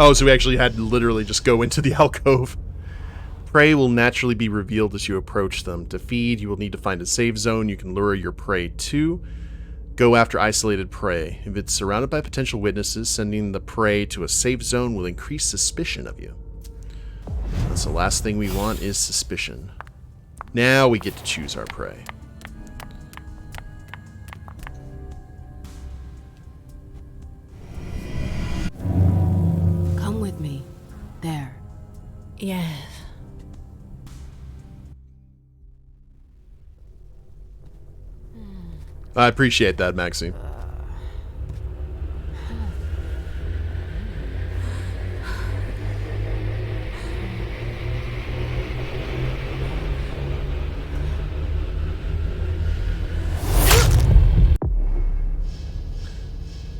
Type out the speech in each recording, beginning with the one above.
Oh, so we actually had to literally just go into the alcove. Prey will naturally be revealed as you approach them. To feed, you will need to find a safe zone you can lure your prey to. Go after isolated prey. If it's surrounded by potential witnesses, sending the prey to a safe zone will increase suspicion of you. That's the last thing we want is suspicion. Now we get to choose our prey. Come with me. There. Yes. I appreciate that, Maxine.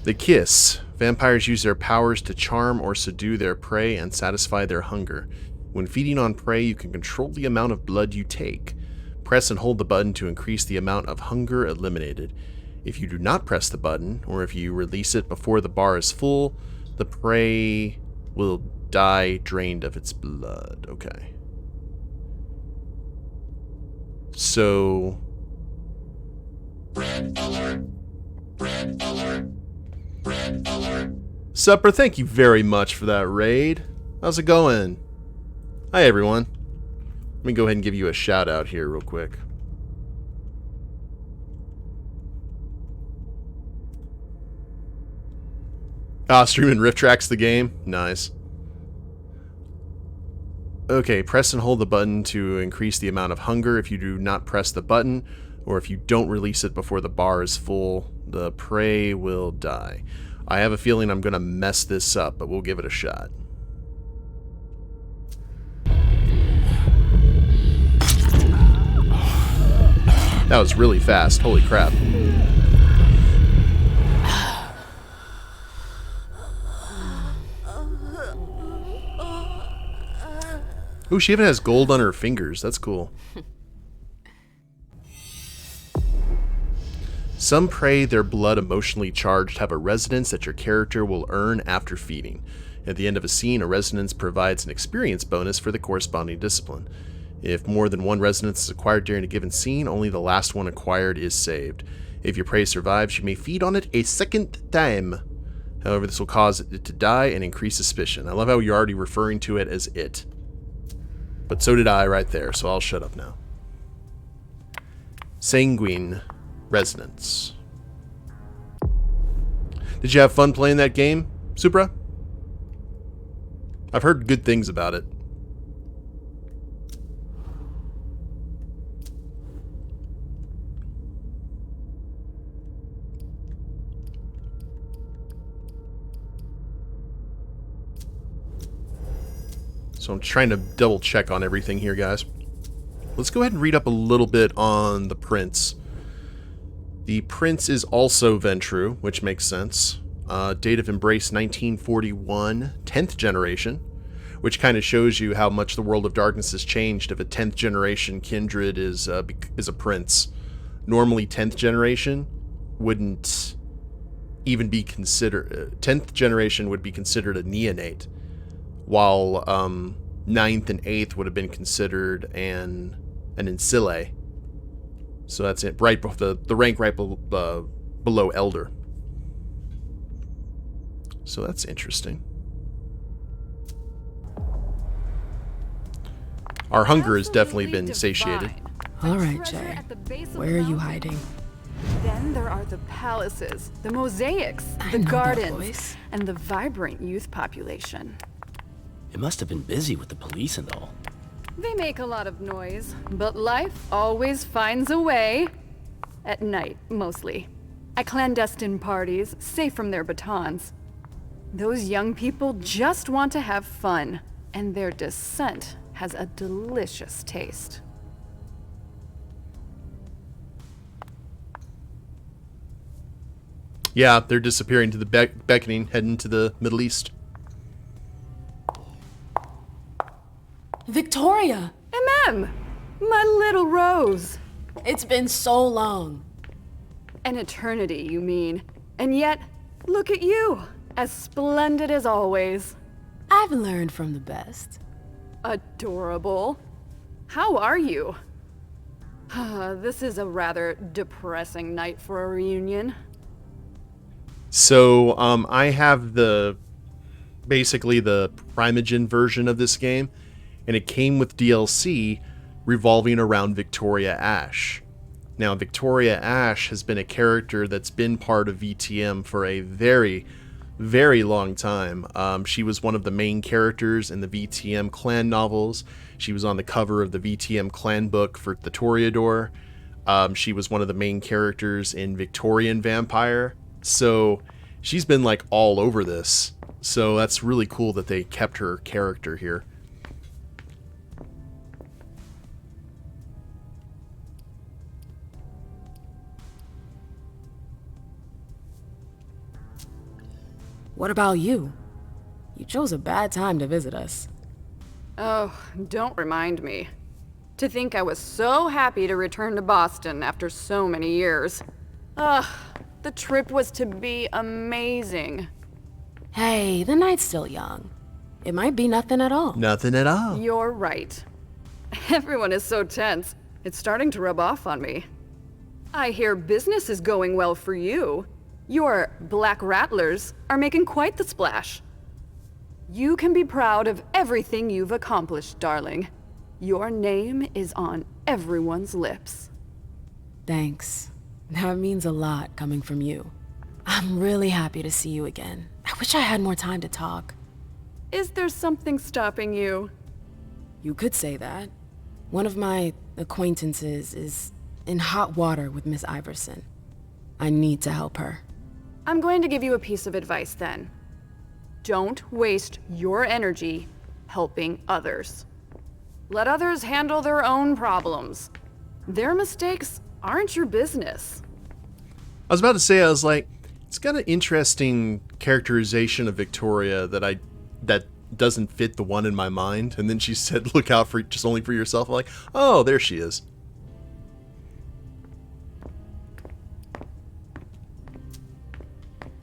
The kiss. Vampires use their powers to charm or subdue their prey and satisfy their hunger. When feeding on prey, you can control the amount of blood you take. Press and hold the button to increase the amount of hunger eliminated. If you do not press the button, or if you release it before the bar is full, the prey will die drained of its blood. Okay. So... Red alert. Red alert. Red alert. Supper, thank you very much for that raid. How's it going? Hi, everyone. Let me go ahead and give you a shout out here real quick. Streaming Rift Tracks the game. Nice. Okay, press and hold the button to increase the amount of hunger. If you do not press the button, or if you don't release it before the bar is full, the prey will die. I have a feeling I'm going to mess this up, but we'll give it a shot. That was really fast. Holy crap. Ooh, she even has gold on her fingers. That's cool. Some prey, their blood emotionally charged, have a resonance that your character will earn after feeding. At the end of a scene, a resonance provides an experience bonus for the corresponding discipline. If more than one resonance is acquired during a given scene, only the last one acquired is saved. If your prey survives, you may feed on it a second time. However, this will cause it to die and increase suspicion. I love how you're already referring to it as it. But so did I right there, so I'll shut up now. Sanguine Resonance. Did you have fun playing that game, Supra? I've heard good things about it. So I'm trying to double check on everything here, guys. Let's go ahead and read up a little bit on the Prince. The Prince is also Ventrue, which makes sense. Date of Embrace 1941, 10th generation, which kind of shows you how much the world of darkness has changed if a 10th generation kindred is a Prince. Normally 10th generation wouldn't even be considered... 10th generation would be considered a neonate, while 9th and 8th would have been considered an Ancile. So that's it, right the rank right below Elder. So that's interesting. Our hunger has definitely been satiated. All right, Jay. Where are you hiding? Then there are the palaces, the mosaics, the gardens, and the vibrant youth population. It must have been busy with the police and all. They make a lot of noise, but life always finds a way. At night, mostly. At clandestine parties, safe from their batons. Those young people just want to have fun, and their descent has a delicious taste. Yeah, they're disappearing to the beckoning, heading to the Middle East. Victoria! Emem! My little rose! It's been so long. An eternity, you mean. And yet, look at you, as splendid as always. I've learned from the best. Adorable. How are you? This is a rather depressing night for a reunion. So, I have basically the Primogen version of this game, and it came with DLC revolving around Victoria Ash. Now, Victoria Ash has been a character that's been part of VTM for a very, very long time. She was one of the main characters in the VTM clan novels. She was on the cover of the VTM clan book for the Toreador. She was one of the main characters in Victorian Vampire. So she's been like all over this. So that's really cool that they kept her character here. What about you? You chose a bad time to visit us. Oh, don't remind me. To think I was so happy to return to Boston after so many years. Ugh, the trip was to be amazing. Hey, the night's still young. It might be nothing at all. Nothing at all. You're right. Everyone is so tense. It's starting to rub off on me. I hear business is going well for you. Your Black Rattlers are making quite the splash. You can be proud of everything you've accomplished, darling. Your name is on everyone's lips. Thanks. That means a lot coming from you. I'm really happy to see you again. I wish I had more time to talk. Is there something stopping you? You could say that. One of my acquaintances is in hot water with Miss Iverson. I need to help her. I'm going to give you a piece of advice then. Don't waste your energy helping others. Let others handle their own problems. Their mistakes aren't your business. I was about to say, I was like, it's got an interesting characterization of Victoria that doesn't fit the one in my mind. And then she said, look out for just only for yourself. I'm like, oh, there she is.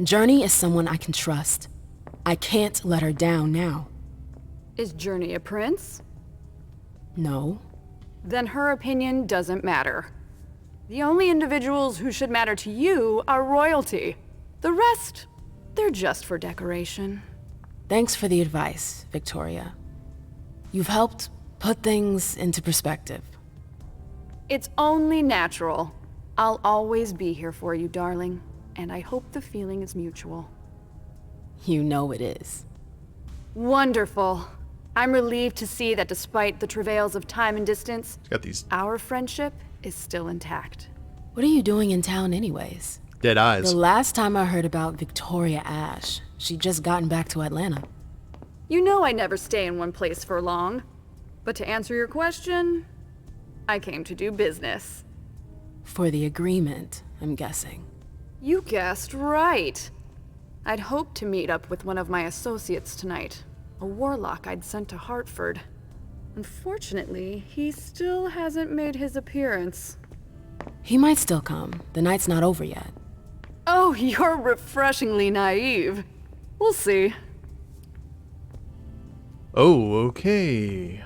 Journey is someone I can trust. I can't let her down now. Is Journey a prince? No. Then her opinion doesn't matter. The only individuals who should matter to you are royalty. The rest, they're just for decoration. Thanks for the advice, Victoria. You've helped put things into perspective. It's only natural. I'll always be here for you, darling. And I hope the feeling is mutual. You know it is. Wonderful. I'm relieved to see that despite the travails of time and distance, It's got these our friendship is still intact. What are you doing in town anyways? dead eyes. The last time I heard about Victoria Ash, she'd just gotten back to Atlanta. You know I never stay in one place for long. But to answer your question, I came to do business. For the agreement, I'm guessing. You guessed right. I'd hoped to meet up with one of my associates tonight, a warlock I'd sent to Hartford. Unfortunately, he still hasn't made his appearance. He might still come. The night's not over yet. Oh, you're refreshingly naive. We'll see. Oh, okay.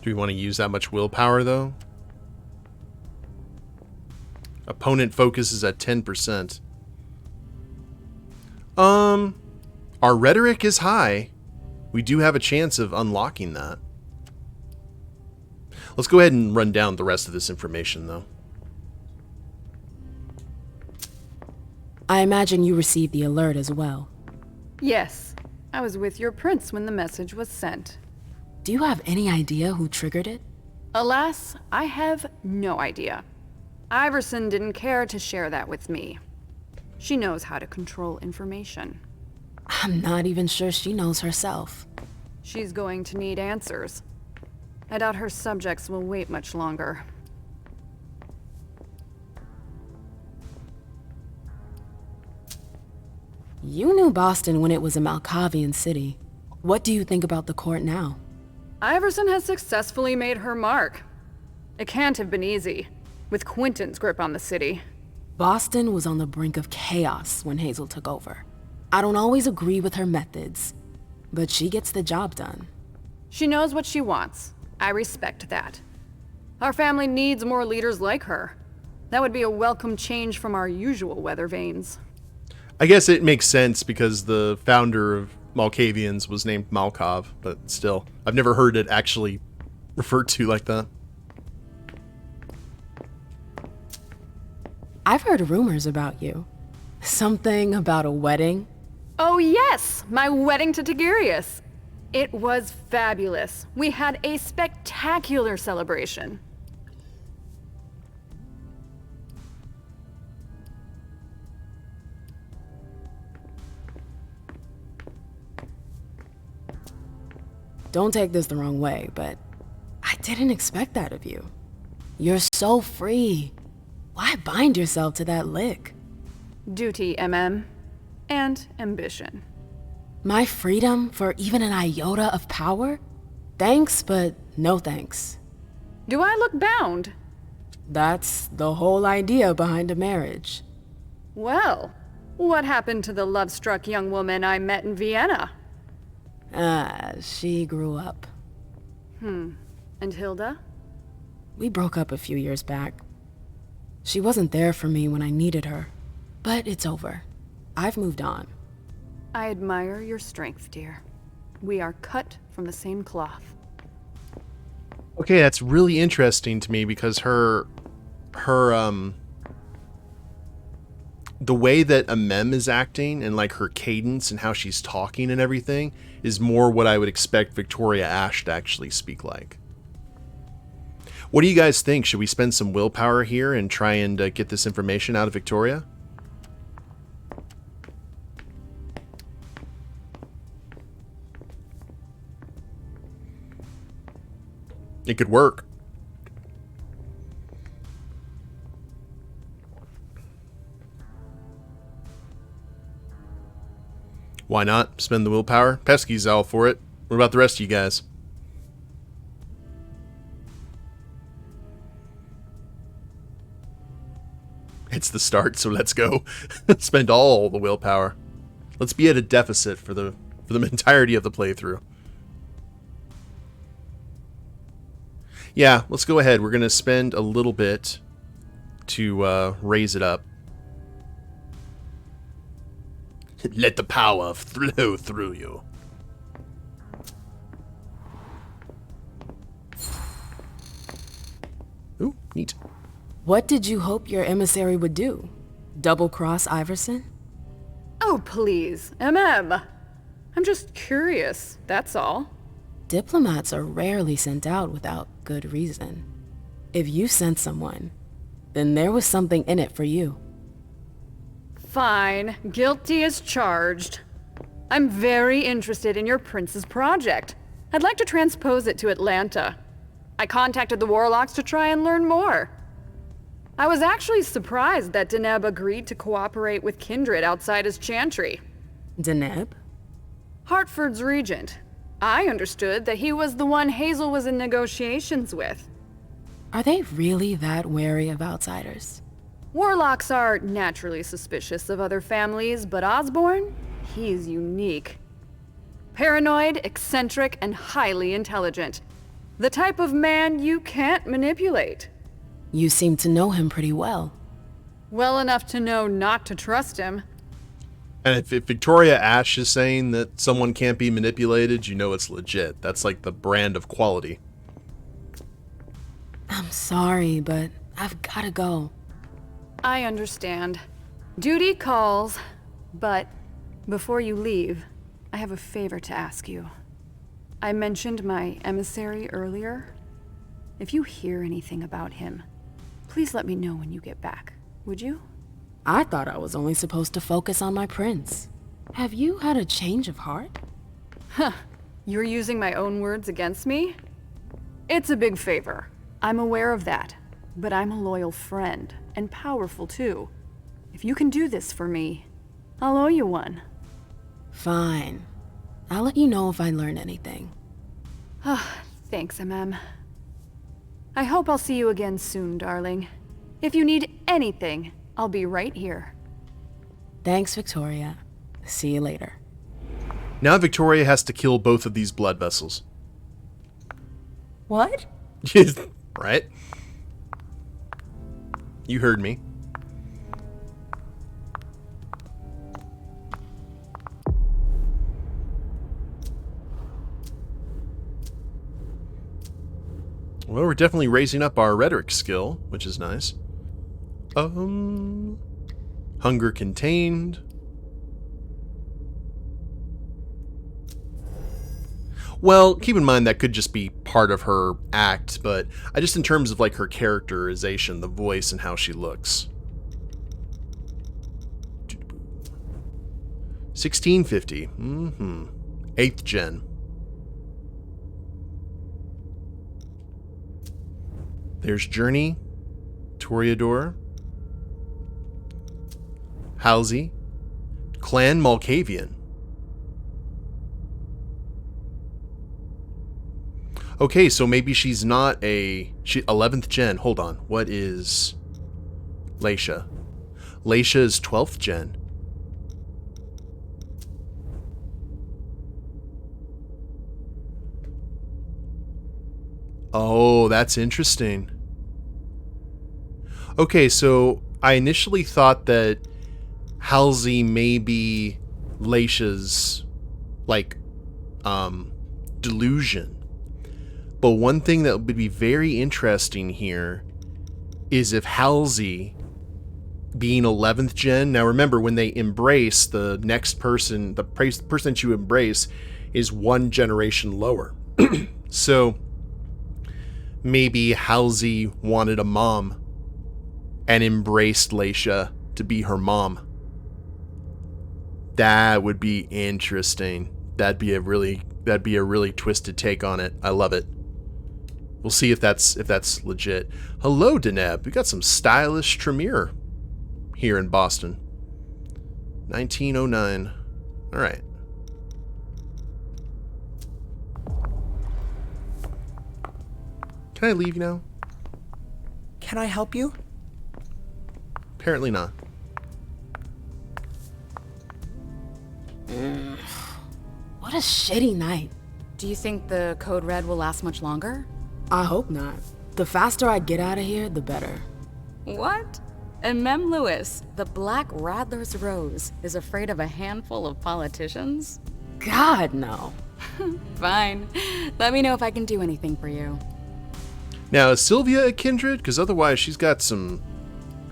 Do we want to use that much willpower, though? Opponent focus is at 10%. Our rhetoric is high. We do have a chance of unlocking that. Let's go ahead and run down the rest of this information, though. I imagine you received the alert as well. Yes, I was with your prince when the message was sent. Do you have any idea who triggered it? Alas, I have no idea. Iverson didn't care to share that with me. She knows how to control information. I'm not even sure she knows herself. She's going to need answers. I doubt her subjects will wait much longer. You knew Boston when it was a Malkavian city. What do you think about the court now? Iverson has successfully made her mark. It can't have been easy, with Quentin's grip on the city. Boston was on the brink of chaos when Hazel took over. I don't always agree with her methods, but she gets the job done. She knows what she wants. I respect that. Our family needs more leaders like her. That would be a welcome change from our usual weather vanes. I guess it makes sense because the founder of Malkavians was named Malkov, but still, I've never heard it actually referred to like that. I've heard rumors about you. Something about a wedding. Oh yes, my wedding to Tigurius. It was fabulous. We had a spectacular celebration. Don't take this the wrong way, but I didn't expect that of you. You're so free. Why bind yourself to that lick? Duty, Emem. And ambition. My freedom for even an iota of power? Thanks, but no thanks. Do I look bound? That's the whole idea behind a marriage. Well, what happened to the love-struck young woman I met in Vienna? She grew up. And Hilda? We broke up a few years back. She wasn't there for me when I needed her. But it's over. I've moved on. I admire your strength, dear. We are cut from the same cloth. Okay, that's really interesting to me because the way that Emem is acting and like her cadence and how she's talking and everything is more what I would expect Victoria Ash to actually speak like. What do you guys think? Should we spend some willpower here and try and get this information out of Victoria? It could work. Why not? Spend the willpower. Pesky's all for it. What about the rest of you guys? It's the start, so let's go. Spend all the willpower. Let's be at a deficit for the entirety of the playthrough. Yeah, let's go ahead. We're going to spend a little bit to raise it up. Let the power flow through you. Ooh, neat. What did you hope your emissary would do? Double-cross Iverson? Oh, please, Emem. I'm just curious, that's all. Diplomats are rarely sent out without good reason. If you sent someone, then there was something in it for you. Fine, guilty as charged. I'm very interested in your prince's project. I'd like to transpose it to Atlanta. I contacted the Warlocks to try and learn more. I was actually surprised that Deneb agreed to cooperate with Kindred outside his chantry. Deneb? Hartford's regent. I understood that he was the one Hazel was in negotiations with. Are they really that wary of outsiders? Warlocks are naturally suspicious of other families, but Osborne? He's unique. Paranoid, eccentric, and highly intelligent. The type of man you can't manipulate. You seem to know him pretty well. Well enough to know not to trust him. And if Victoria Ash is saying that someone can't be manipulated, you know it's legit. That's like the brand of quality. I'm sorry, but I've gotta go. I understand. Duty calls, but before you leave, I have a favor to ask you. I mentioned my emissary earlier. If you hear anything about him, please let me know when you get back, would you? I thought I was only supposed to focus on my prince. Have you had a change of heart? Huh. You're using my own words against me? It's a big favor. I'm aware of that. But I'm a loyal friend, and powerful too. If you can do this for me, I'll owe you one. Fine. I'll let you know if I learn anything. Thanks, Emem. I hope I'll see you again soon, darling. If you need anything, I'll be right here. Thanks, Victoria. See you later. Now Victoria has to kill both of these blood vessels. What? Right? You heard me. Well, we're definitely raising up our rhetoric skill, which is nice. Hunger contained. Well, keep in mind that could just be part of her act, but I just in terms of like her characterization, the voice, and how she looks. 1650. 8th gen. There's Journey, Toreador, Halsey, Clan Malkavian. Okay, so maybe she's not she 11th gen. Hold on. What is Leisha? Leisha is 12th gen. Oh, that's interesting. Okay, so I initially thought that Halsey may be Leisha's, like, delusion. But one thing that would be very interesting here is if Halsey, being 11th gen, now remember, when they embrace, the next person, the person that you embrace is one generation lower. So maybe Halsey wanted a mom and embraced Leisha to be her mom. That would be interesting. That'd be a really twisted take on it. I love it. We'll see if that's legit. Hello, Deneb. We got some stylish Tremere here in Boston. 1909. All right. Can I leave now? Can I help you? Apparently not. What a shitty night. Do you think the code red will last much longer? I hope not. The faster I get out of here, the better. What? Emem Lewis, the Black Rattler's Rose, is afraid of a handful of politicians? God, no. Fine. Let me know if I can do anything for you. Now, is Sylvia a kindred? Because otherwise she's got some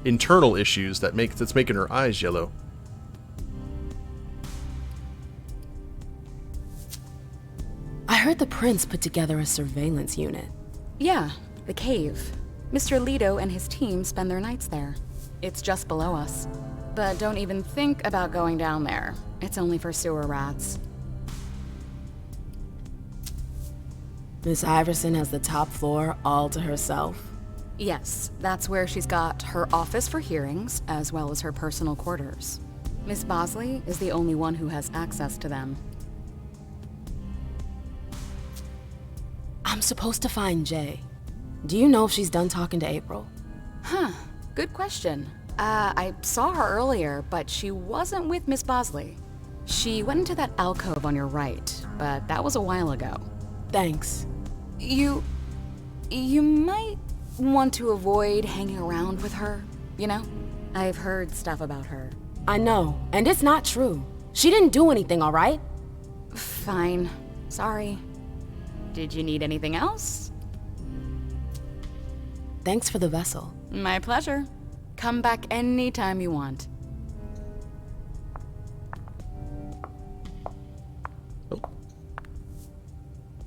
internal issues that's making her eyes yellow. I heard the prince put together a surveillance unit. Yeah, the cave. Mr. Leto and his team spend their nights there. It's just below us. But don't even think about going down there. It's only for sewer rats. Miss Iverson has the top floor all to herself. Yes, that's where she's got her office for hearings, as well as her personal quarters. Miss Bosley is the only one who has access to them. I'm supposed to find Jay. Do you know if she's done talking to April? Huh, good question. I saw her earlier, but she wasn't with Miss Bosley. She went into that alcove on your right, but that was a while ago. Thanks. You might want to avoid hanging around with her, you know? I've heard stuff about her. I know, and it's not true. She didn't do anything, all right? Fine. Sorry. Did you need anything else? Thanks for the vessel. My pleasure. Come back anytime you want. Oh.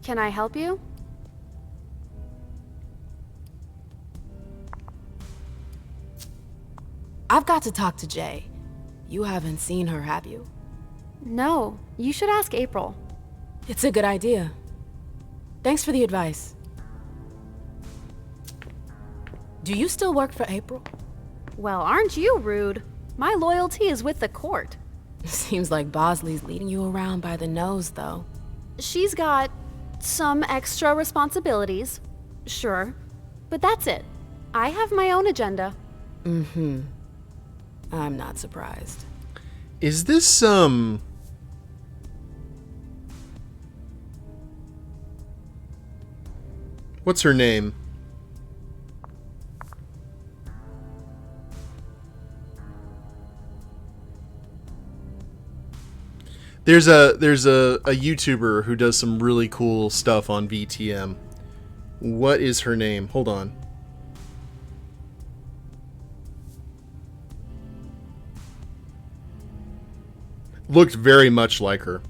Can I help you? I've got to talk to Jay. You haven't seen her, have you? No, you should ask April. It's a good idea. Thanks for the advice. Do you still work for April? Well, aren't you rude? My loyalty is with the court. Seems like Bosley's leading you around by the nose, though. She's got some extra responsibilities, sure. But that's it. I have my own agenda. Mm-hmm. I'm not surprised. Is this, what's her name? There's a YouTuber who does some really cool stuff on VTM. What is her name? Hold on. Looked very much like her.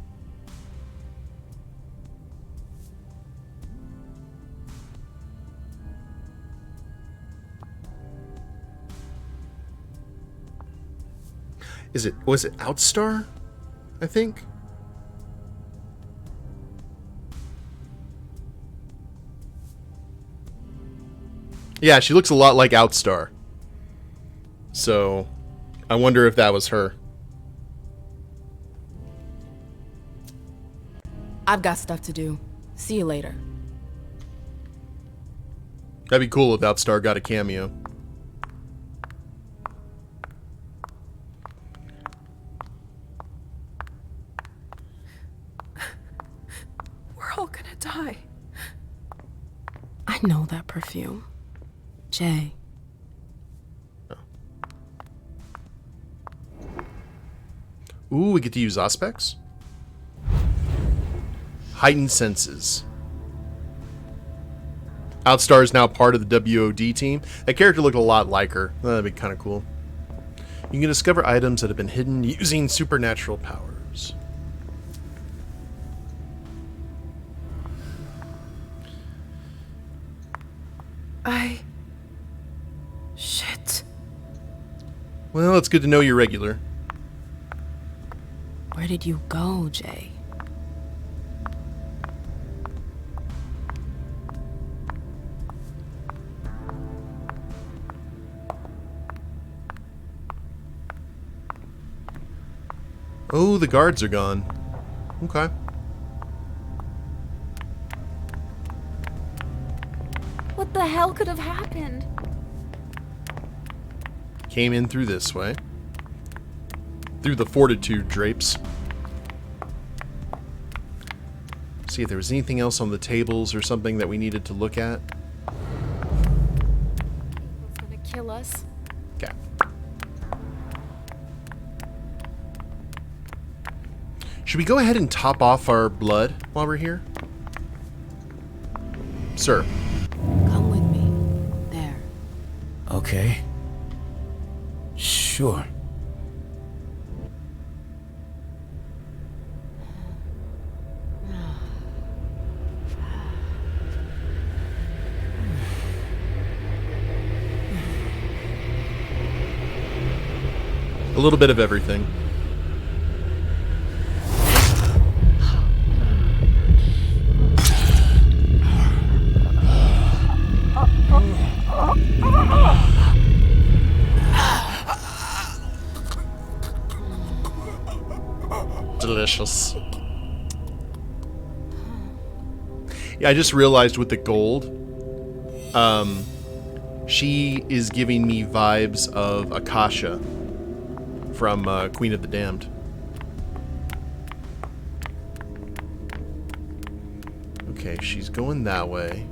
Was it Outstar? I think. Yeah, she looks a lot like Outstar. So, I wonder if that was her. I've got stuff to do. See you later. That'd be cool if Outstar got a cameo. We're all gonna die. I know that perfume. Jay. Ooh, we get to use Auspex? Heightened senses. Outstar is now part of the WOD team. That character looked a lot like her. That'd be kind of cool. You can discover items that have been hidden using supernatural powers. Shit. Well, it's good to know you're regular. Where did you go, Jay? Oh, the guards are gone. Okay. What the hell could have happened? Came in through this way. Through the fortitude drapes. See if there was anything else on the tables or something that we needed to look at. It's gonna kill us. Okay. Should we go ahead and top off our blood while we're here? Sir. Come with me. There. Okay. Sure. A little bit of everything. Delicious. Yeah, I just realized with the gold, she is giving me vibes of Akasha from Queen of the Damned. Okay, she's going that way.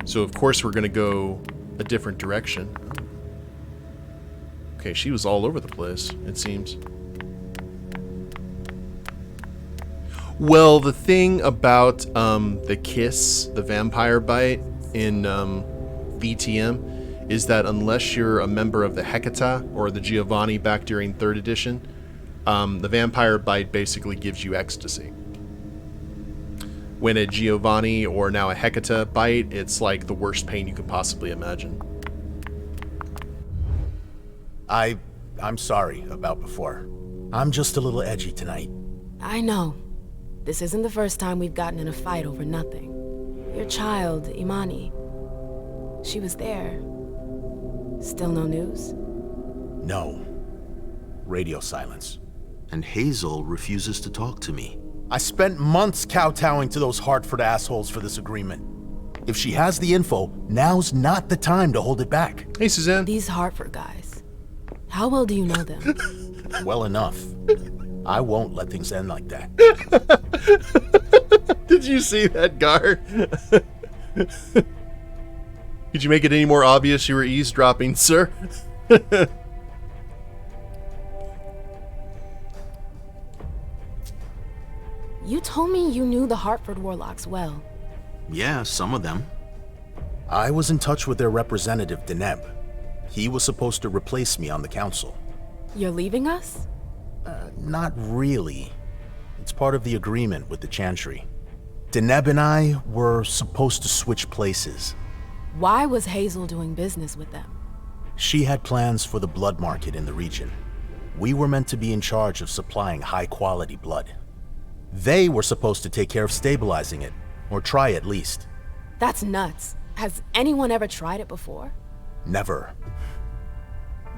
So of course we're gonna go a different direction. Okay, she was all over the place, it seems. Well, the thing about the kiss, the vampire bite in VTM, is that unless you're a member of the Hecata or the Giovanni back during 3rd edition, the vampire bite basically gives you ecstasy. When a Giovanni or now a Hecata bite, it's like the worst pain you could possibly imagine. I'm sorry about before. I'm just a little edgy tonight. I know. This isn't the first time we've gotten in a fight over nothing. Your child, Imani. She was there. Still no news? No. radio silence. And Hazel refuses to talk to me. I spent months kowtowing to those Hartford assholes for this agreement. If she has the info, now's not the time to hold it back. Hey, Suzanne. These Hartford guys. How well do you know them? Well enough. I won't let things end like that. Did you see that, Gar? Could you make it any more obvious you were eavesdropping, sir? You told me you knew the Hartford Warlocks well. Yeah, some of them. I was in touch with their representative, Deneb. He was supposed to replace me on the council. You're leaving us? Not really. It's part of the agreement with the Chantry. Deneb and I were supposed to switch places. Why was Hazel doing business with them? She had plans for the blood market in the region. We were meant to be in charge of supplying high-quality blood. They were supposed to take care of stabilizing it, or try at least. That's nuts. Has anyone ever tried it before? Never.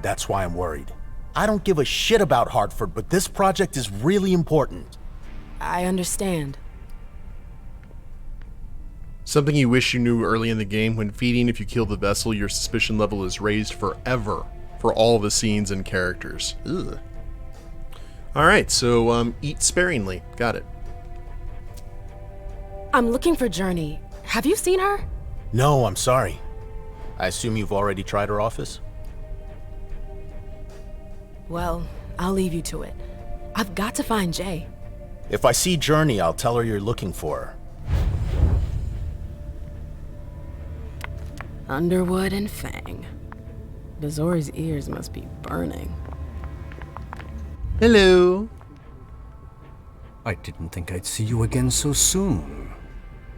That's why I'm worried. I don't give a shit about Hartford, but this project is really important. I understand. Something you wish you knew early in the game: when feeding, if you kill the vessel, your suspicion level is raised forever for all the scenes and characters. Ugh. Alright, so eat sparingly. Got it. I'm looking for Journey. Have you seen her? No, I'm sorry. I assume you've already tried her office? Well, I'll leave you to it. I've got to find Jay. If I see Journey, I'll tell her you're looking for her. Underwood and Fang. Bazori's ears must be burning. Hello. I didn't think I'd see you again so soon.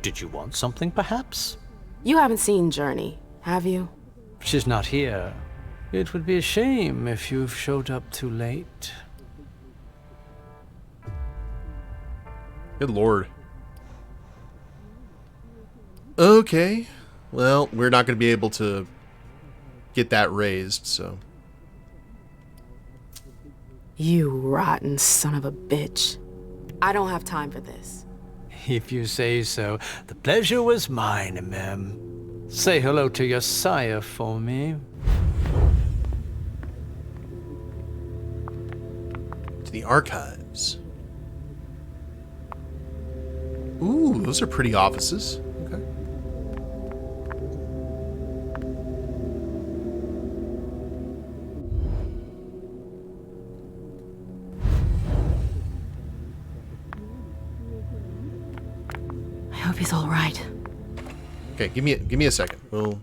Did you want something, perhaps? You haven't seen Journey, have you? She's not here. It would be a shame if you've showed up too late. Good lord. Okay. Well, we're not going to be able to get that raised, so. You rotten son of a bitch. I don't have time for this. If you say so. The pleasure was mine, Emem. Say hello to your sire for me. To the archives. Ooh, those are pretty offices. Okay. I hope he's all right. Okay, give me a second. Well,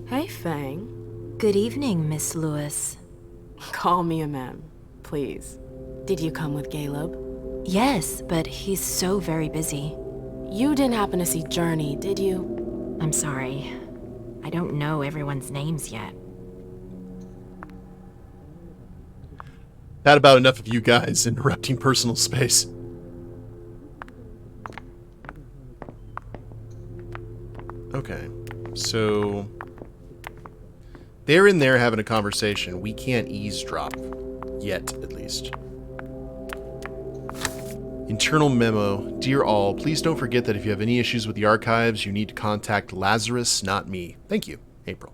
Hey, Fang. Good evening, Miss Lewis. Call me Emem, please. Did you come with Caleb? Yes, but he's so very busy. You didn't happen to see Journey, did you? I'm sorry. I don't know everyone's names yet. that about enough of you guys interrupting personal space. Okay, so they're in there having a conversation. We can't eavesdrop. Yet, at least. Internal memo. Dear all, please don't forget that if you have any issues with the archives, you need to contact Lazarus, not me. Thank you, April.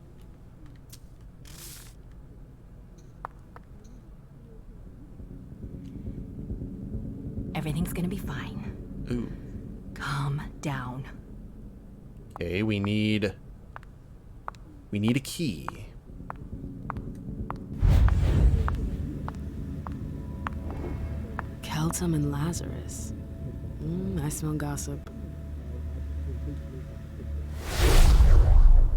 Everything's gonna be fine. Ooh. Calm down. Okay, we need a key. Keltum and Lazarus. I smell gossip.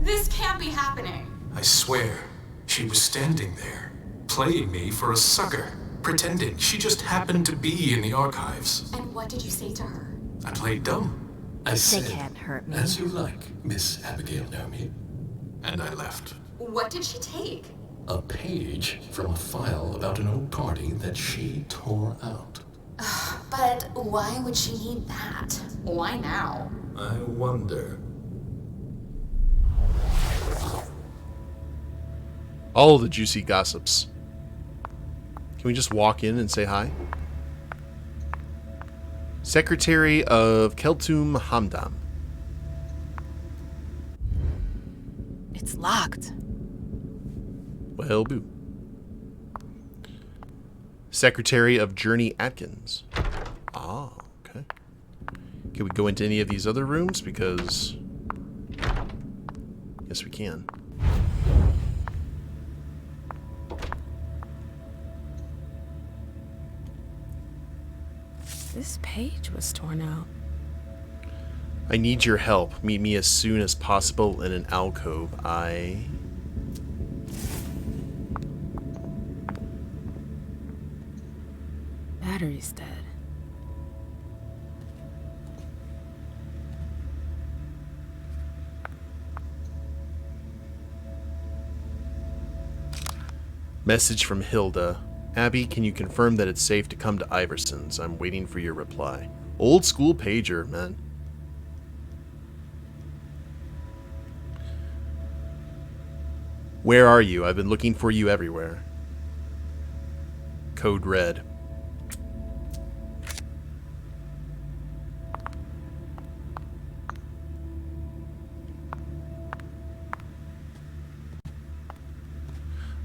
This can't be happening. I swear, she was standing there, playing me for a sucker, pretending she just happened to be in the archives. And what did you say to her? I played dumb. I said, They can't hurt me. as you like, Miss Abigail Naomi. And I left. What did she take? A page from a file about an old party that she tore out. But why would she need that? Why now? I wonder. All the juicy gossips. Can we just walk in and say hi? Secretary of Keltum Hamdam. It's locked. Well, boo. Secretary of Journey Atkins. Ah, okay. Can we go into any of these other rooms? Because... yes, we can. This page was torn out. I need your help. Meet me as soon as possible in an alcove. Battery's dead. Message from Hilda. Abby, can you confirm that it's safe to come to Iverson's? I'm waiting for your reply. Old school pager, man. Where are you? I've been looking for you everywhere. Code red.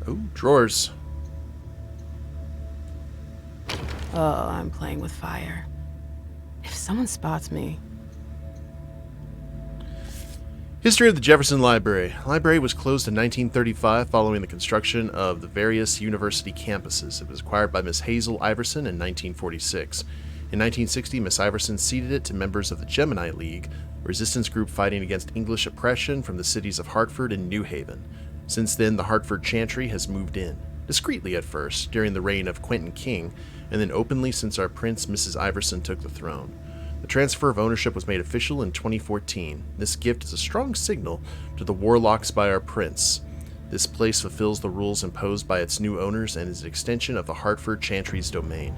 Oh, drawers. Oh, I'm playing with fire. If someone spots me... History of the Jefferson Library. The library was closed in 1935 following the construction of the various university campuses. It was acquired by Miss Hazel Iverson in 1946. In 1960, Miss Iverson ceded it to members of the Gemini League, a resistance group fighting against English oppression from the cities of Hartford and New Haven. Since then, the Hartford Chantry has moved in. Discreetly at first, during the reign of Quentin King, and then openly since our prince, Mrs. Iverson, took the throne. The transfer of ownership was made official in 2014. This gift is a strong signal to the Warlocks by our prince. This place fulfills the rules imposed by its new owners and is an extension of the Hartford Chantry's domain.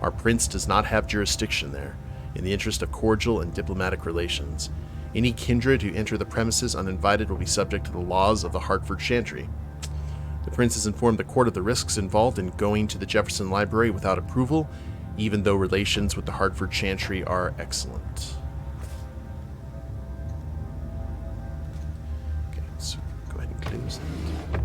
Our prince does not have jurisdiction there, in the interest of cordial and diplomatic relations. Any kindred who enter the premises uninvited will be subject to the laws of the Hartford Chantry. The prince has informed the court of the risks involved in going to the Jefferson Library without approval, even though relations with the Hartford Chantry are excellent. Okay, so go ahead and close that.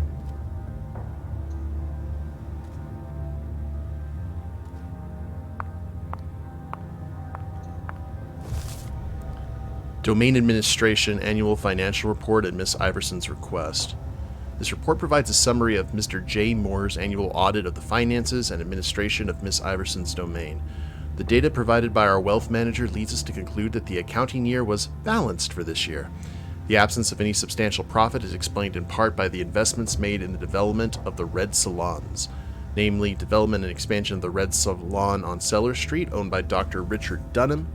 Domain Administration Annual Financial Report at Miss Iverson's request. This report provides a summary of Mr. J. Moore's annual audit of the finances and administration of Miss Iverson's domain. The data provided by our wealth manager leads us to conclude that the accounting year was balanced for this year. The absence of any substantial profit is explained in part by the investments made in the development of the Red Salons, namely development and expansion of the Red Salon on Cellar Street, owned by Dr. Richard Dunham,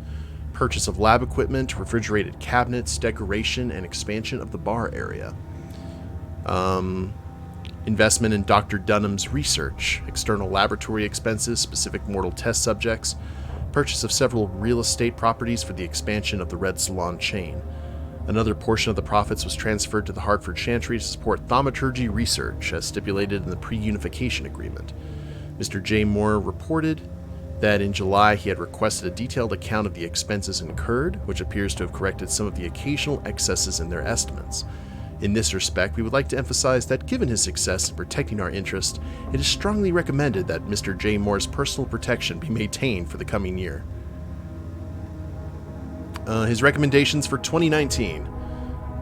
purchase of lab equipment, refrigerated cabinets, decoration, and expansion of the bar area. Investment in Dr. Dunham's research, external laboratory expenses, specific mortal test subjects, purchase of several real estate properties for the expansion of the Red Salon chain. Another portion of the profits was transferred to the Hartford Chantry to support thaumaturgy research, as stipulated in the pre-unification agreement. Mr. J. Moore reported that in July he had requested a detailed account of the expenses incurred, which appears to have corrected some of the occasional excesses in their estimates. In this respect, we would like to emphasize that given his success in protecting our interest, it is strongly recommended that Mr. J. Moore's personal protection be maintained for the coming year. His recommendations for 2019.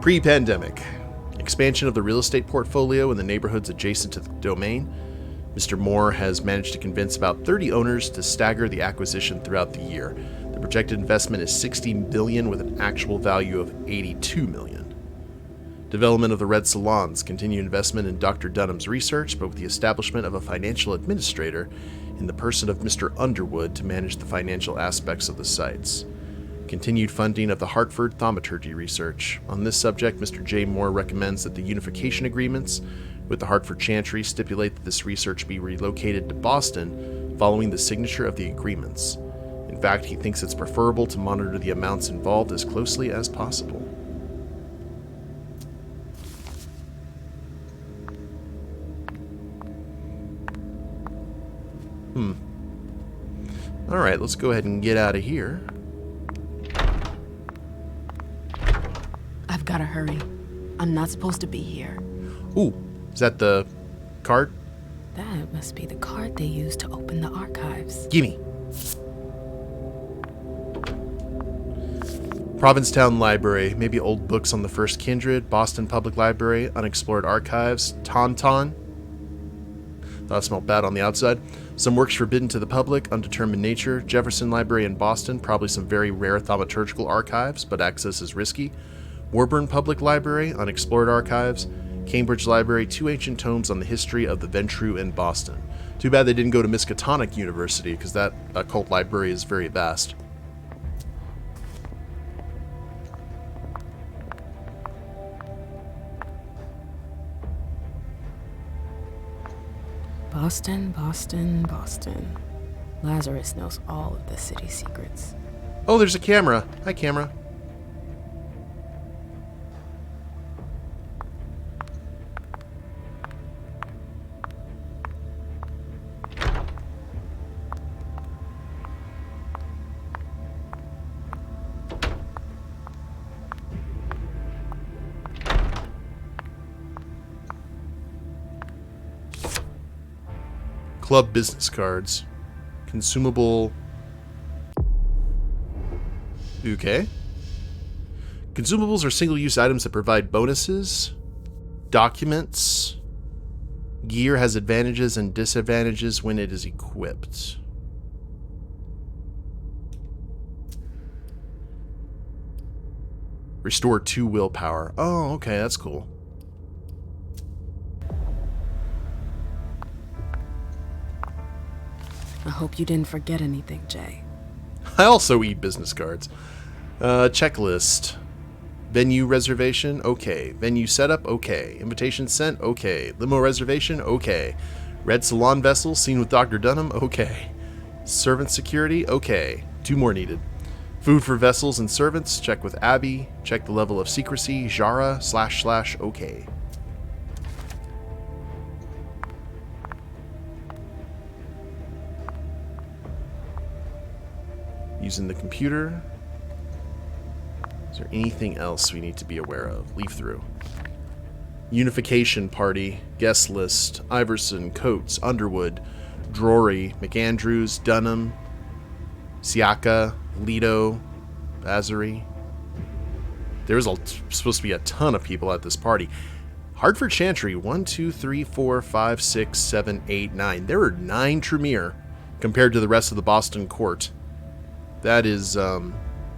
Pre-pandemic. Expansion of the real estate portfolio in the neighborhoods adjacent to the domain. Mr. Moore has managed to convince about 30 owners to stagger the acquisition throughout the year. The projected investment is $60 billion with an actual value of $82 million. Development of the Red Salons, continued investment in Dr. Dunham's research, but with the establishment of a financial administrator in the person of Mr. Underwood to manage the financial aspects of the sites. Continued funding of the Hartford thaumaturgy research. On this subject, Mr. J. Moore recommends that the unification agreements with the Hartford Chantry stipulate that this research be relocated to Boston following the signature of the agreements. In fact, he thinks it's preferable to monitor the amounts involved as closely as possible. Alright, let's go ahead and get out of here. I've gotta hurry. I'm not supposed to be here. Ooh, is that the card? That must be the card they used to open the archives. Gimme. Provincetown Library. Maybe old books on the First Kindred. Boston Public Library. Unexplored Archives. Tauntaun. Thought it smelled bad on the outside. Some works forbidden to the public. Undetermined nature. Jefferson Library in Boston. Probably some very rare thaumaturgical archives, but access is risky. Warburn Public Library. Unexplored Archives. Cambridge Library. 2 ancient tomes on the history of the Ventrue in Boston. Too bad they didn't go to Miskatonic University, because that occult library is very vast. Boston, Boston, Boston. Lazarus knows all of the city secrets. Oh, there's a camera. Hi, camera. Club business cards. Consumable. Okay. Consumables are single-use items that provide bonuses. Documents. Gear has advantages and disadvantages when it is equipped. Restore 2 willpower. Oh, okay, that's cool. I hope you didn't forget anything, Jay. I also eat business cards. Checklist. Venue reservation? Okay. Venue setup? Okay. Invitation sent? Okay. Limo reservation? Okay. Red Salon vessel? Seen with Dr. Dunham? Okay. Servant security? Okay. 2 more needed. Food for vessels and servants? Check with Abby. Check the level of secrecy. Jara / okay. Using the computer. Is there anything else we need to be aware of? Leaf through. Unification party. Guest list. Iverson, Coates, Underwood, Drury, McAndrews, Dunham, Siaka, Lido, Bazary. There's supposed to be a ton of people at this party. Hartford Chantry. 1, 2, 3, 4, 5, 6, 7, 8, 9. There are 9 Tremere compared to the rest of the Boston court. That is,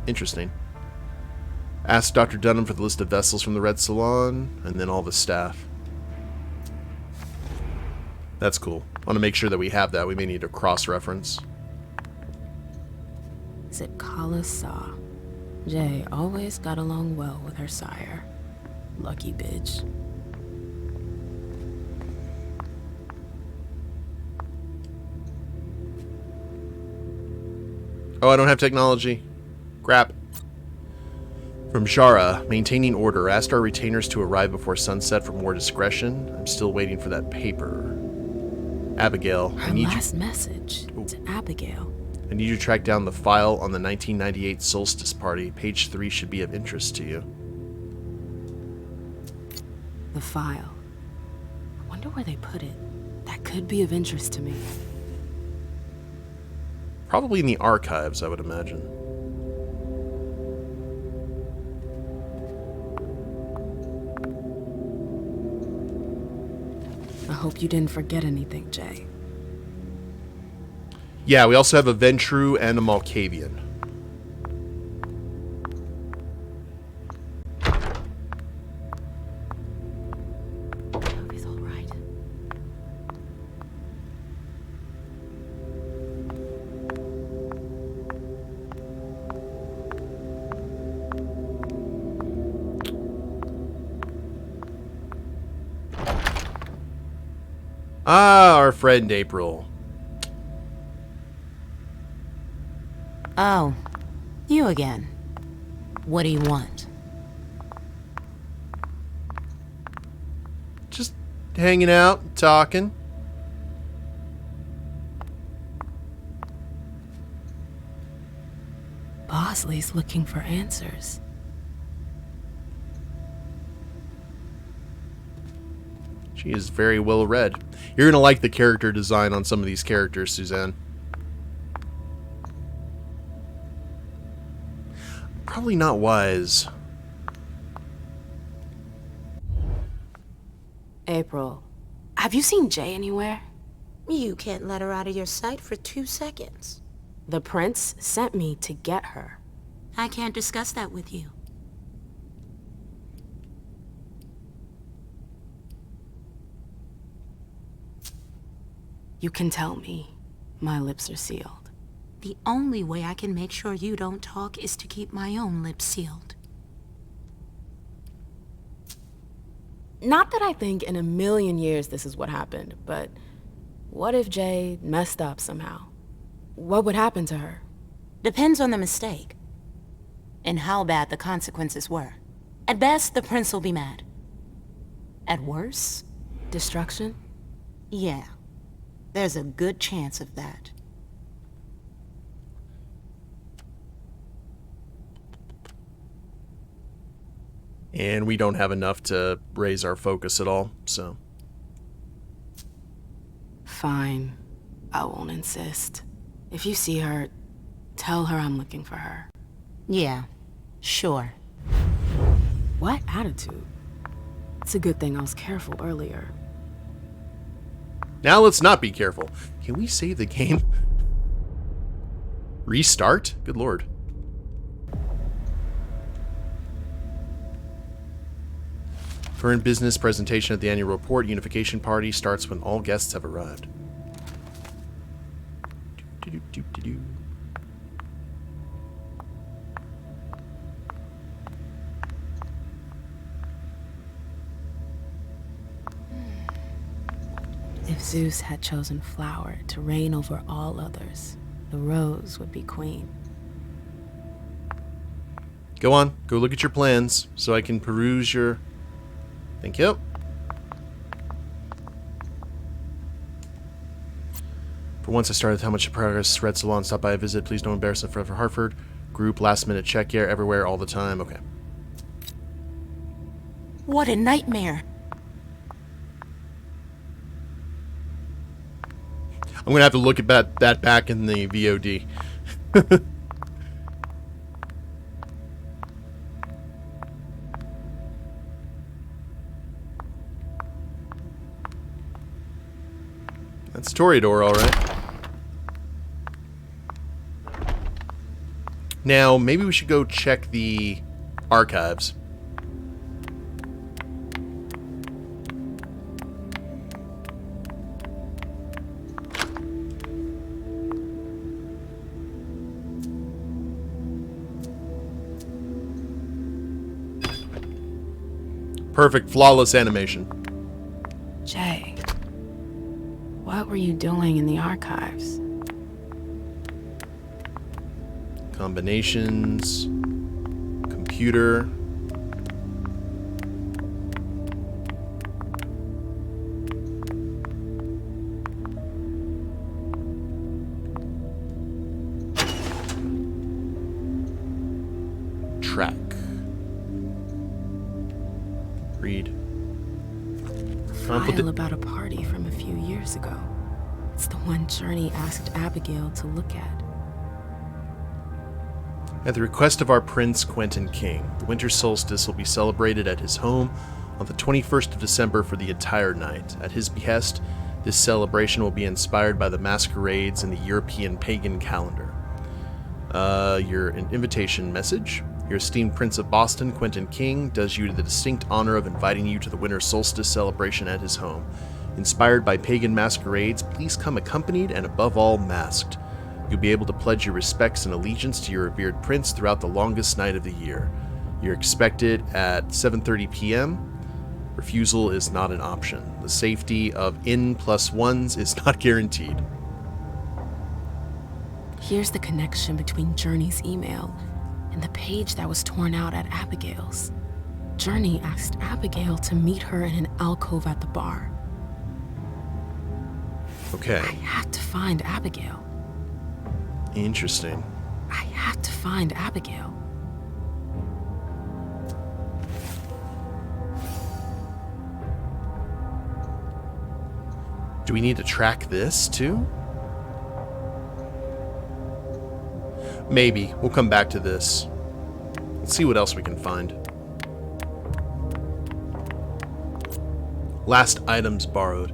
interesting. Ask Dr. Dunham for the list of vessels from the Red Salon, and then all the staff. That's cool. I want to make sure that we have that. We may need a cross-reference. Zitkala Saw. Jay always got along well with her sire. Lucky bitch. Oh, I don't have technology. Crap. From Shara, maintaining order. Asked our retainers to arrive before sunset for more discretion. I'm still waiting for that paper. Abigail, Her last message to Abigail. I need you to track down the file on the 1998 Solstice Party. Page 3 should be of interest to you. The file. I wonder where they put it. That could be of interest to me. Probably in the archives, I would imagine. I hope you didn't forget anything, Jay. Yeah, we also have a Ventrue and a Malkavian. Hope he's all right. Ah, our friend April. Oh, you again. What do you want? Just hanging out, talking. Bosley's looking for answers. She is very well read. You're going to like the character design on some of these characters, Suzanne. Probably not wise. April, have you seen Jay anywhere? You can't let her out of your sight for 2 seconds. The prince sent me to get her. I can't discuss that with you. You can tell me. My lips are sealed. The only way I can make sure you don't talk is to keep my own lips sealed. Not that I think in a million years this is what happened, but what if Jay messed up somehow? What would happen to her? Depends on the mistake. And how bad the consequences were. At best, the prince will be mad. At worst, destruction? Yeah. There's a good chance of that. And we don't have enough to raise our focus at all, so. Fine. I won't insist. If you see her, tell her I'm looking for her. Yeah, sure. What attitude? It's a good thing I was careful earlier. Now let's not be careful. Can we save the game? Restart? Good lord. Current business presentation at the annual report. Unification party starts when all guests have arrived. Do-do-do-do-do. If Zeus had chosen flower to reign over all others, the rose would be queen. Go on, go look at your plans so I can peruse your... Thank you. For once I started how much progress. Red Salon, stop by a visit. Please don't embarrass them for Hartford. Group, last minute check here, everywhere, all the time. Okay. What a nightmare. I'm going to have to look at that back in the VOD. That's Toreador, all right. Now, maybe we should go check the archives. Perfect, flawless animation. Jay, what were you doing in the archives? Combinations, computer. Track. Read. File about a party from a few years ago. It's the one Journey asked Abigail to look at. At the request of our Prince Quentin King, the winter solstice will be celebrated at his home on the 21st of December for the entire night. At his behest, this celebration will be inspired by the masquerades in the European pagan calendar. Your invitation message. Your esteemed Prince of Boston, Quentin King, does you the distinct honor of inviting you to the winter solstice celebration at his home. Inspired by pagan masquerades, please come accompanied and above all masked. You'll be able to pledge your respects and allegiance to your revered prince throughout the longest night of the year. You're expected at 7:30 p.m. Refusal is not an option. The safety of N+1s is not guaranteed. Here's the connection between Journey's email and the page that was torn out at Abigail's. Journey asked Abigail to meet her in an alcove at the bar. Okay. I had to find Abigail. Interesting. I have to find Abigail. Do we need to track this, too? Maybe. We'll come back to this. Let's see what else we can find. Last items borrowed.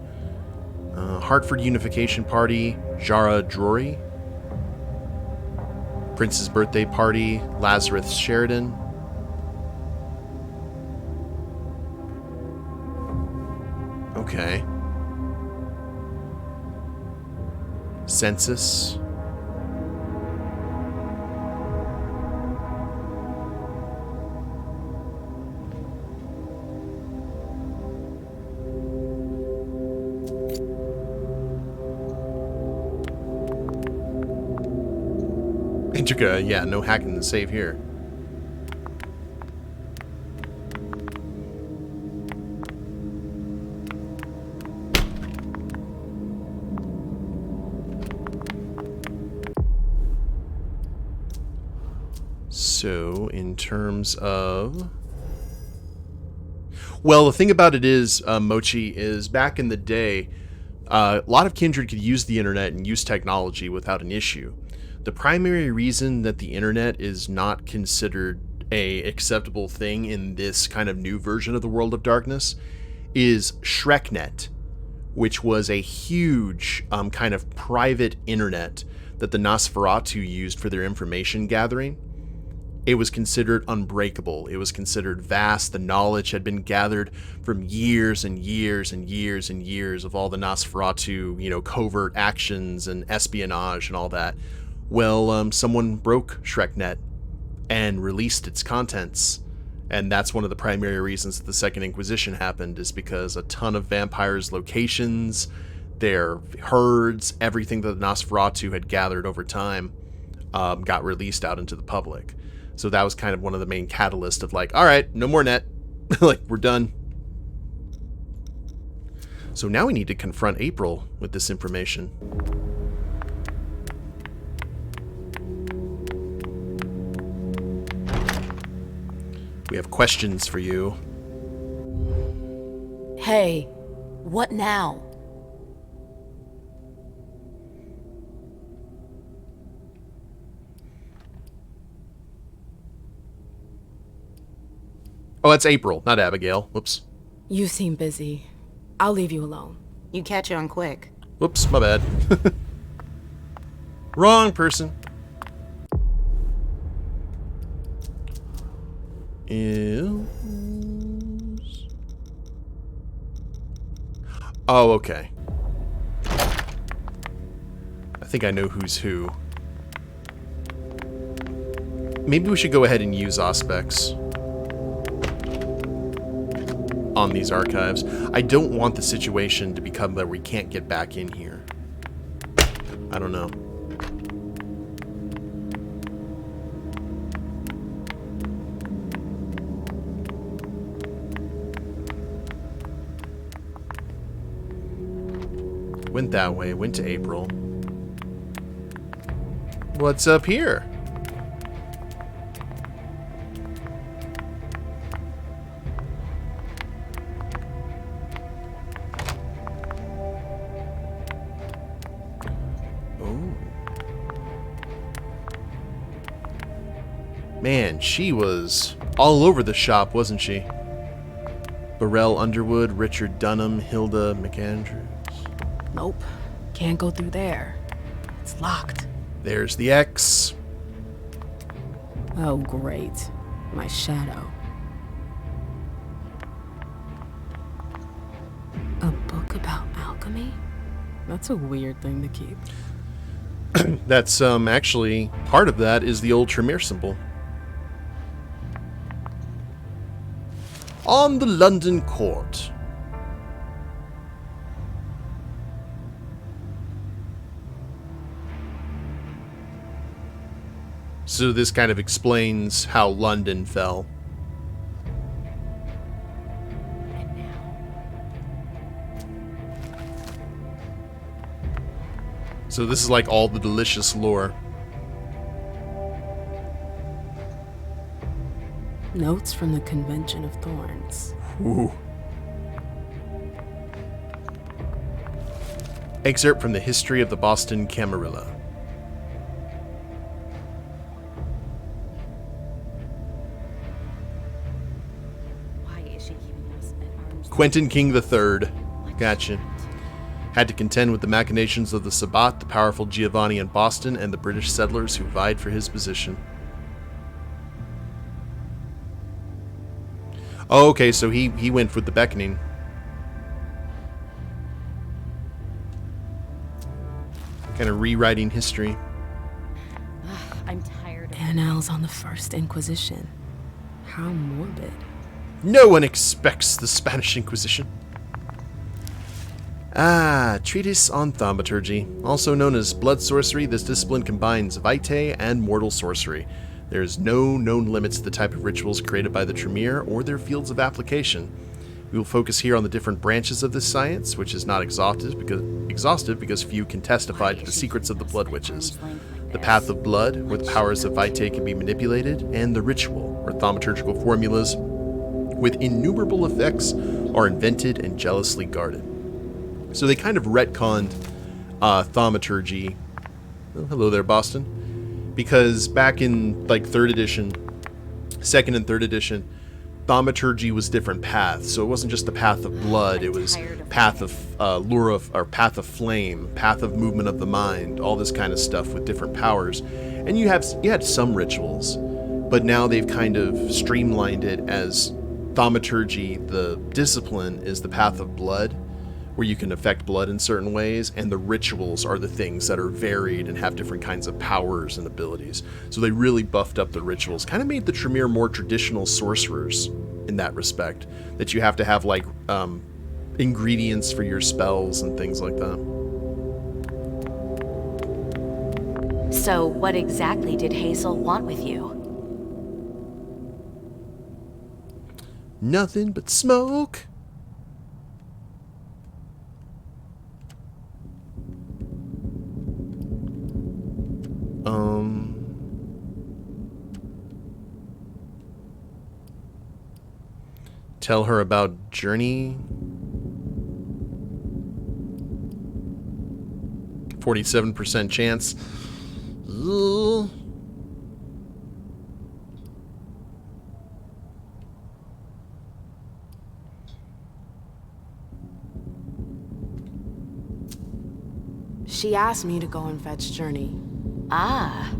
Hartford Unification Party, Jara Drury. Prince's birthday party, Lazarus Sheridan. Okay. Census. Intrica, yeah, no hacking the save here. So, in terms of... Well, the thing about it is, Mochi, is back in the day, a lot of Kindred could use the internet and use technology without an issue. The primary reason that the internet is not considered a acceptable thing in this kind of new version of the World of Darkness is ShrekNet, which was a huge kind of private internet that the Nosferatu used for their information gathering. It was considered unbreakable. It was considered vast. The knowledge had been gathered from years and years and years and years of all the Nosferatu, covert actions and espionage and all that. Well, someone broke ShrekNet and released its contents. And that's one of the primary reasons that the Second Inquisition happened, is because a ton of vampires' locations, their herds, everything that the Nosferatu had gathered over time got released out into the public. So that was kind of one of the main catalysts of like, all right, no more net. Like, we're done. So now we need to confront April with this information. We have questions for you. Hey, what now? Oh, that's April, not Abigail. Whoops. You seem busy. I'll leave you alone. You catch on quick. Whoops, my bad. Wrong person. Oh, okay. I think I know who's who. Maybe we should go ahead and use Auspex on these archives. I don't want the situation to become that we can't get back in here. I don't know. Went that way, went to April. What's up here? Oh. Man, she was all over the shop, wasn't she? Burrell Underwood, Richard Dunham, Hilda McAndrews. Nope. Can't go through there. It's locked. There's the X. Oh, great. My shadow. A book about alchemy? That's a weird thing to keep. That's, actually, part of that is the old Tremere symbol. On the London court. So this kind of explains how London fell. So this is like all the delicious lore. Notes from the Convention of Thorns. Ooh. Excerpt from the History of the Boston Camarilla. Why is she keeping us at arm's Quentin King III. Gotcha. Had to contend with the machinations of the Sabbat, the powerful Giovanni in Boston, and the British settlers who vied for his position. Oh, okay, so he went with the beckoning. Kind of rewriting history. I'm tired of Annals on the First Inquisition. How morbid. No one expects the Spanish Inquisition. Treatise on Thaumaturgy. Also known as blood sorcery, this discipline combines vitae and mortal sorcery. There is no known limits to the type of rituals created by the Tremere or their fields of application. We will focus here on the different branches of this science, which is not exhaustive because few can testify to the secrets of the Blood Witches. The path of blood, where the powers of vitae can be manipulated, and the ritual, where thaumaturgical formulas with innumerable effects are invented and jealously guarded. So they kind of retconned thaumaturgy. Oh, hello there, Boston. Because back in like 3rd edition, 2nd and 3rd edition, thaumaturgy was different paths. So it wasn't just the path of blood, it was path of path of flame, path of movement of the mind, all this kind of stuff with different powers. And you had some rituals, but now they've kind of streamlined it as thaumaturgy, the discipline, is the path of blood, where you can affect blood in certain ways, and the rituals are the things that are varied and have different kinds of powers and abilities. So they really buffed up the rituals, kind of made the Tremere more traditional sorcerers in that respect, that you have to have like ingredients for your spells and things like that. So what exactly did Hazel want with you? Nothing but smoke. Tell her about Journey. 47% chance. Ugh. She asked me to go and fetch Journey. Ah.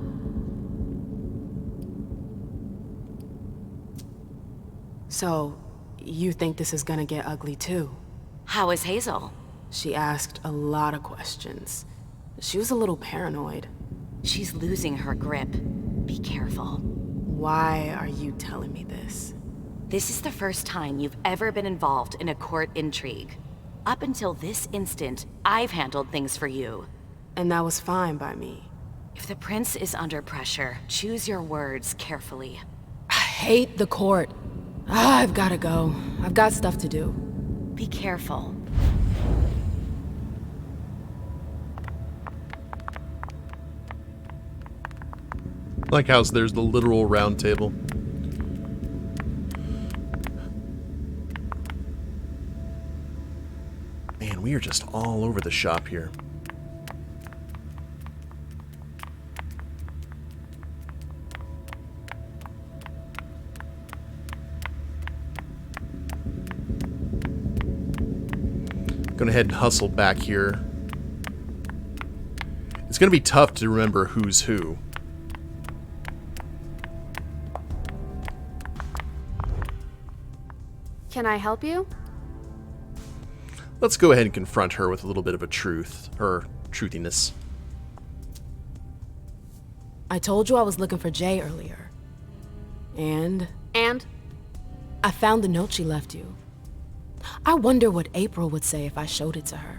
So, you think this is gonna get ugly too? How is Hazel? She asked a lot of questions. She was a little paranoid. She's losing her grip. Be careful. Why are you telling me this? This is the first time you've ever been involved in a court intrigue. Up until this instant, I've handled things for you. And that was fine by me. If the prince is under pressure, choose your words carefully. I hate the court. I've gotta go. I've got stuff to do. Be careful. Like how there's the literal round table. Man, we are just all over the shop here. Going ahead and hustle back here. It's going to be tough to remember who's who. Can I help you? Let's go ahead and confront her with a little bit of a truth, her truthiness. I told you I was looking for Jay earlier. And? And? I found the note she left you. I wonder what April would say if I showed it to her.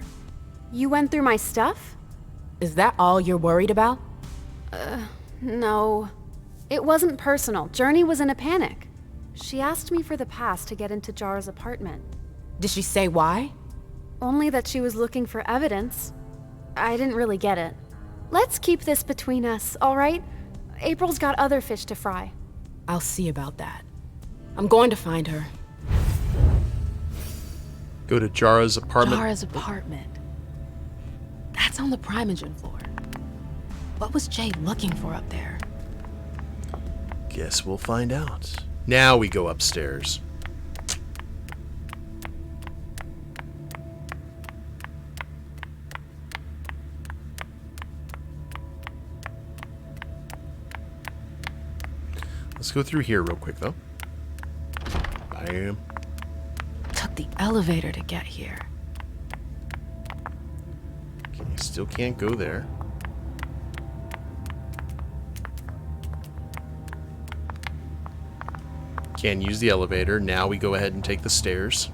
You went through my stuff? Is that all you're worried about? No. It wasn't personal. Journey was in a panic. She asked me for the pass to get into Jar's apartment. Did she say why? Only that she was looking for evidence. I didn't really get it. Let's keep this between us, all right? April's got other fish to fry. I'll see about that. I'm going to find her. Go to Jara's apartment. Jara's apartment. That's on the Primogen floor. What was Jay looking for up there? Guess we'll find out. Now we go upstairs. Let's go through here real quick, though. Bam. Took the elevator to get here. Okay, still can't go there. Can't use the elevator. Now we go ahead and take the stairs.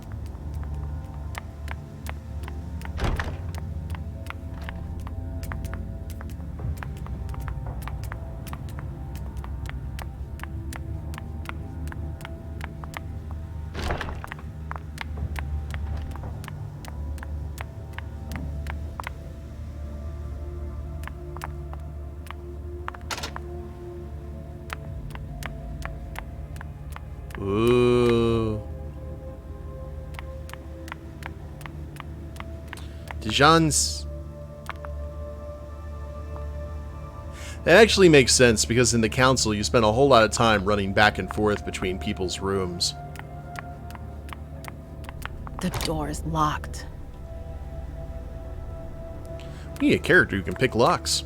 Ooh. Dijon's... That actually makes sense, because in the council you spend a whole lot of time running back and forth between people's rooms. The door is locked. You need a character who can pick locks.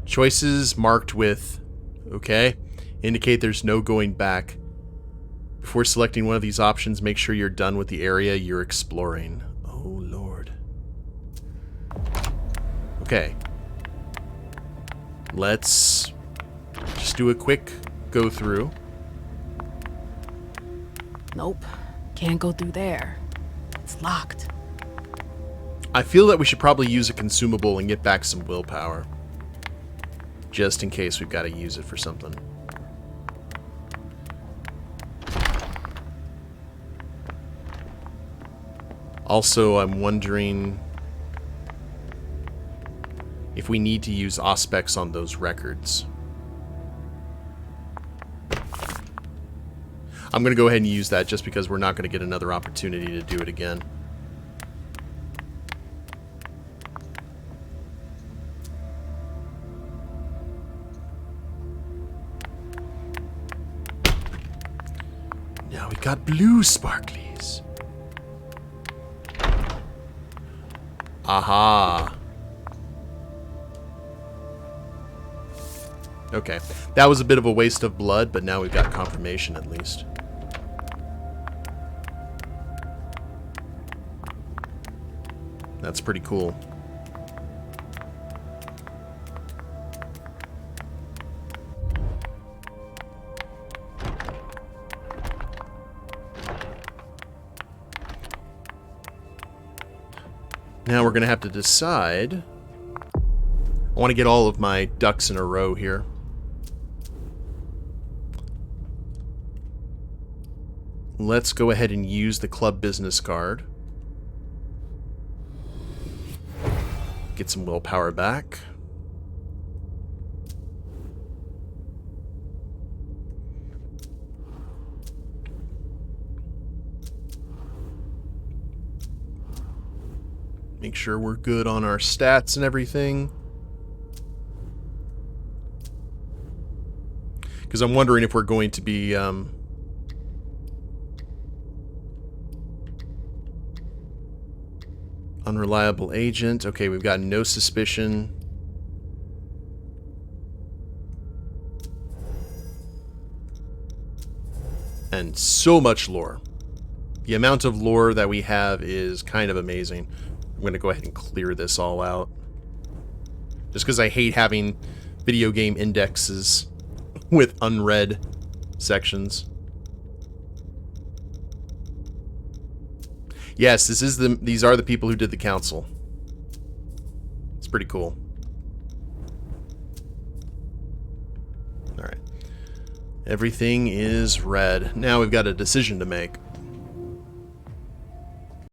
Choices marked with, okay, indicate there's no going back. Before selecting one of these options, make sure you're done with the area you're exploring. Oh, Lord. Okay. Let's just do a quick go through. Nope. Can't go through there. It's locked. I feel that we should probably use a consumable and get back some willpower. Just in case we've got to use it for something. Also, I'm wondering if we need to use Auspex on those records. I'm going to go ahead and use that just because we're not going to get another opportunity to do it again. Now we got blue sparklies. Aha. Okay, that was a bit of a waste of blood, but now we've got confirmation at least. That's pretty cool. Now we're going to have to decide. I want to get all of my ducks in a row here. Let's go ahead and use the club business card. Get some willpower back. Make sure we're good on our stats and everything. Because I'm wondering if we're going to be... unreliable agent. Okay, we've got no suspicion. And so much lore. The amount of lore that we have is kind of amazing. I'm going to go ahead and clear this all out. Just because I hate having video game indexes with unread sections. Yes, these are the people who did the council. It's pretty cool. Alright. Everything is red. Now we've got a decision to make.